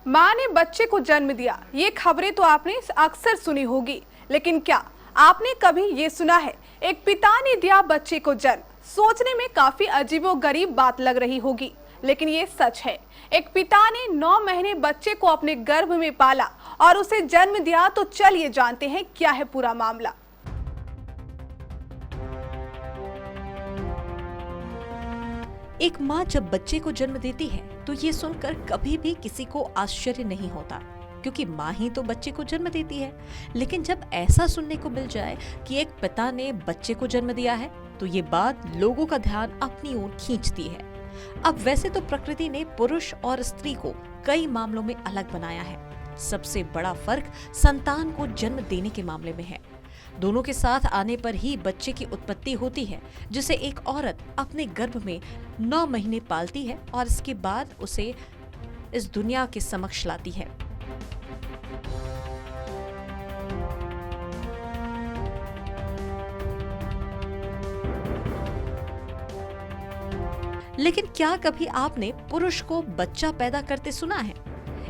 माँ ने बच्चे को जन्म दिया, ये खबरें तो आपने अक्सर सुनी होगी, लेकिन क्या आपने कभी ये सुना है एक पिता ने दिया बच्चे को जन्म? सोचने में काफी अजीबोगरीब बात लग रही होगी, लेकिन ये सच है। एक पिता ने 9 महीने बच्चे को अपने गर्भ में पाला और उसे जन्म दिया। तो चलिए जानते हैं क्या है पूरा मामला। एक माँ जब बच्चे को जन्म देती है तो ये सुनकर कभी भी किसी को आश्चर्य नहीं होता, क्योंकि माँ ही तो बच्चे को जन्म देती है। लेकिन जब ऐसा सुनने को मिल जाए कि एक पिता ने बच्चे को जन्म दिया है, तो ये बात लोगों का ध्यान अपनी ओर खींचती है। अब वैसे तो प्रकृति ने पुरुष और स्त्री को कई मामलों में अलग बनाया है। सबसे बड़ा फर्क संतान को जन्म देने के मामले में है। दोनों के साथ आने पर ही बच्चे की उत्पत्ति होती है, जिसे एक औरत अपने गर्भ में 9 महीने पालती है और इसके बाद उसे इस दुनिया के समक्ष लाती है। लेकिन क्या कभी आपने पुरुष को बच्चा पैदा करते सुना है?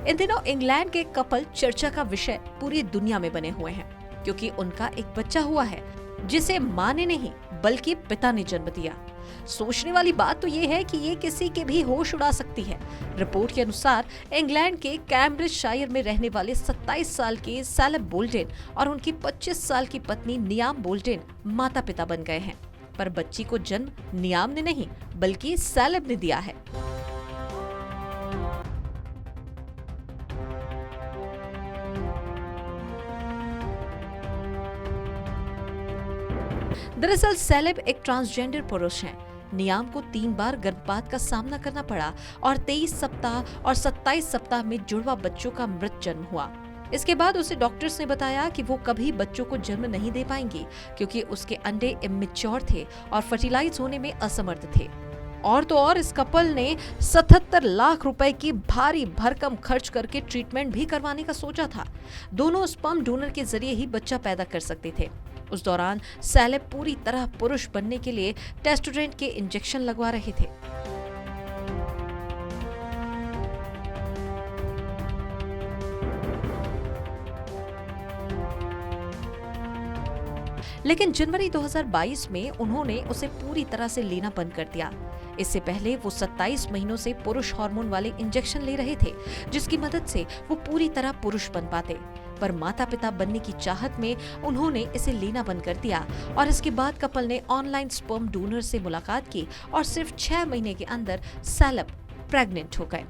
इन दिनों इंग्लैंड के कपल चर्चा का विषय पूरी दुनिया में बने हुए हैं, क्योंकि उनका एक बच्चा हुआ है जिसे माँ ने नहीं बल्कि पिता ने जन्म दिया। सोचने वाली बात तो ये है कि ये किसी के भी होश उड़ा सकती है। रिपोर्ट के अनुसार इंग्लैंड के कैम्ब्रिजशायर में रहने वाले 27 साल के सैलेब बोल्डेन और उनकी 25 साल की पत्नी नियाम बोल्डेन माता पिता बन गए हैं। पर बच्ची को जन्म नियाम ने नहीं बल्कि सैलेब ने दिया है। दरअसल सैलेब एक ट्रांसजेंडर पुरुष हैं। नियाम को 3 बार गर्भपात का सामना करना पड़ा और 23 सप्ताह और 27 सप्ताह में जुड़वा बच्चों का मृत जन्म हुआ। इसके बाद उसे डॉक्टर्स ने बताया कि वो कभी बच्चों को जन्म नहीं दे पाएंगी, क्योंकि उसके अंडे इमेच्योर थे और फर्टिलाइज होने में असमर्थ थे। और तो और इस कपल ने 77 लाख रुपए की भारी भरकम खर्च करके ट्रीटमेंट भी करवाने का सोचा था। दोनों स्पर्म डोनर के जरिए ही बच्चा पैदा कर सकते थे। उस दौरान सैलेब पूरी तरह पुरुष बनने के लिए टेस्टोस्टेरोन के इंजेक्शन लगवा रहे थे। लेकिन जनवरी 2022 में उन्होंने उसे पूरी तरह से लेना बंद कर दिया। इससे पहले वो 27 महीनों से पुरुष हार्मोन वाले इंजेक्शन ले रहे थे, जिसकी मदद से वो पूरी तरह पुरुष बन पाते। पर माता पिता बनने की चाहत में उन्होंने इसे लेना बंद कर दिया और इसके बाद कपल ने ऑनलाइन स्पर्म डोनर से मुलाकात की और सिर्फ 6 महीने के अंदर सैलेब प्रेग्नेंट हो गए।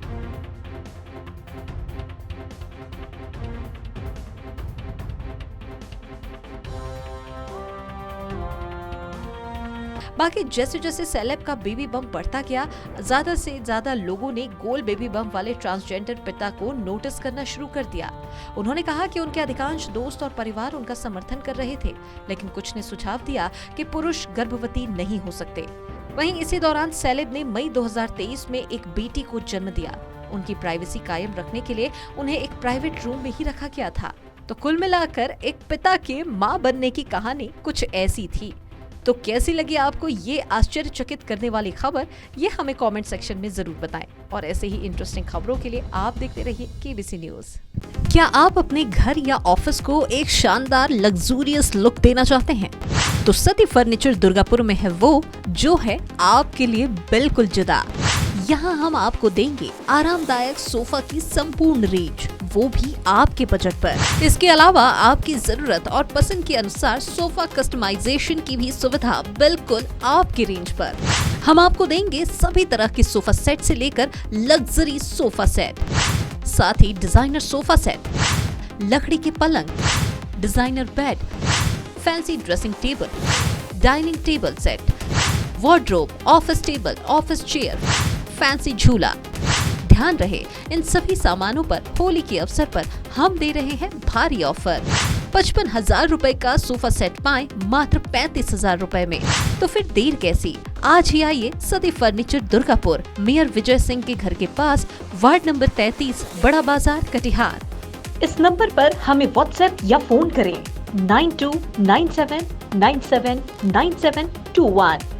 बाकी जैसे जैसे सैलेब का बेबी बम बढ़ता गया, ज्यादा से ज्यादा लोगों ने गोल बेबी बम वाले ट्रांसजेंडर पिता को नोटिस करना शुरू कर दिया। उन्होंने कहा कि उनके अधिकांश दोस्त और परिवार उनका समर्थन कर रहे थे, लेकिन कुछ ने सुझाव दिया कि पुरुष गर्भवती नहीं हो सकते। वहीं इसी दौरान सैलेब ने मई 2023 में एक बेटी को जन्म दिया। उनकी प्राइवेसी कायम रखने के लिए उन्हें एक प्राइवेट रूम में ही रखा गया था। तो कुल मिलाकर एक पिता के माँ बनने की कहानी कुछ ऐसी थी। तो कैसी लगी आपको ये आश्चर्यचकित करने वाली खबर? ये हमें कमेंट सेक्शन में जरूर बताएं। और ऐसे ही इंटरेस्टिंग खबरों के लिए आप देखते रहिए केबीसी न्यूज। क्या आप अपने घर या ऑफिस को एक शानदार लग्जूरियस लुक देना चाहते हैं? तो सती फर्नीचर दुर्गापुर में है वो जो है आपके लिए बिल्कुल जुदा। यहाँ हम आपको देंगे आरामदायक सोफा की संपूर्ण रेंज, वो भी आपके बजट पर। इसके अलावा आपकी जरूरत और पसंद के अनुसार सोफा कस्टमाइजेशन की भी सुविधा बिल्कुल आपकी रेंज पर। हम आपको देंगे सभी तरह के सोफा सेट से लेकर लग्जरी सोफा सेट, साथ ही डिजाइनर सोफा सेट, लकड़ी के पलंग, designer bed, fancy dressing table, dining table set, wardrobe, office table, office chair, fancy झूला। ध्यान रहे, इन सभी सामानों पर होली के अवसर पर हम दे रहे हैं भारी ऑफर। 55,000 रुपए का सोफा सेट पाएं मात्र 35,000 रुपए में। तो फिर देर कैसी, आज ही आइए सती फर्नीचर दुर्गापुर, मेयर विजय सिंह के घर के पास, वार्ड नंबर 33, बड़ा बाजार, कटिहार। इस नंबर पर हमें व्हाट्सएप या फोन करें 9297979721।